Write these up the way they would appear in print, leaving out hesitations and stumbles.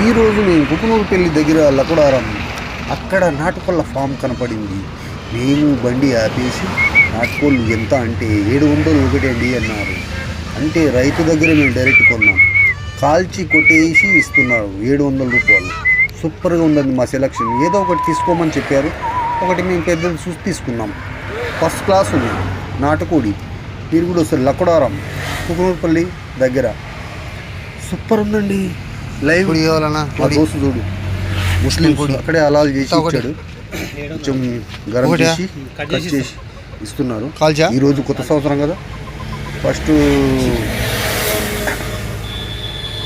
ఈరోజు మేము కుకునూరుపల్లి దగ్గర లకుడారం అక్కడ నాటుకోళ్ళ ఫామ్ కనపడింది. మేము బండి ఆపేసి నాటుకోళ్ళు ఎంత అంటే 700 ఒకటి అండి అన్నారు. అంటే రైతు దగ్గర మేము డైరెక్ట్ కొన్నాం. కాల్చి కొట్టేసి ఇస్తున్నారు 700 రూపాయలు. సూపర్గా ఉందండి మా సెలక్షన్. ఏదో ఒకటి తీసుకోమని చెప్పారు. ఒకటి మేము పెద్దది చూసి తీసుకున్నాం. ఫస్ట్ క్లాస్ ఉంది నాటుకోడి. మీరు కూడా వస్తారు లకుడారం కుకునూరుపల్లి దగ్గర. సూపర్ ఉందండి. లైవ్ మా దోస్తు చూడు ముస్లిం అక్కడే అలాల్ చేసి ఇచ్చాడు. కొంచెం గరం చేసి కట్ చేసి ఇస్తున్నారు. ఈరోజు కొత్త సంవత్సరం కదా, ఫస్ట్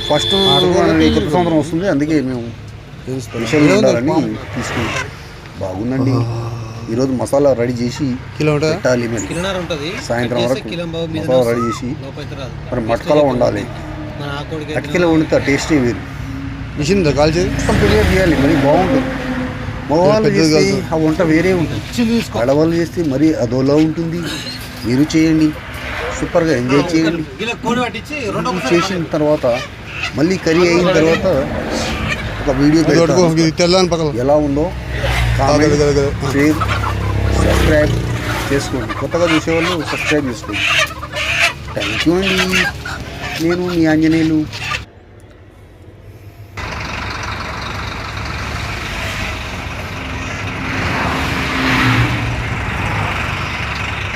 కొత్త సంవత్సరం వస్తుంది. అందుకే మేము స్పెషల్ ఉండాలని తీసుకున్నాం. బాగుందండి. ఈరోజు మసాలా రెడీ చేసి పెట్టాలి. మరి సాయంత్రం వరకు మసాలా రెడీ చేసి మరి మటకలో ఉండాలి. అటుకెలా వండితే టేస్టే వేరు. మిషన్ కాల్ ప్రిపేర్ చేయాలి. మరి బాగుంటుంది. మగవాళ్ళు చేస్తే ఆ వంట వేరే ఉంటుంది. ఆడవాళ్ళు చేస్తే మరి అదోలా ఉంటుంది. మీరు చేయండి, సూపర్గా ఎంజాయ్ చేయండి. చేసిన తర్వాత మళ్ళీ కర్రీ అయిన తర్వాత ఒక వీడియో ఎలా ఉందో కామెంట్, షేర్, సబ్స్క్రైబ్ చేసుకోండి. కొత్తగా చూసేవాళ్ళు సబ్స్క్రైబ్ చేసుకోండి. థ్యాంక్ యూ అండి. నేను మీ ఆంజనేయులు.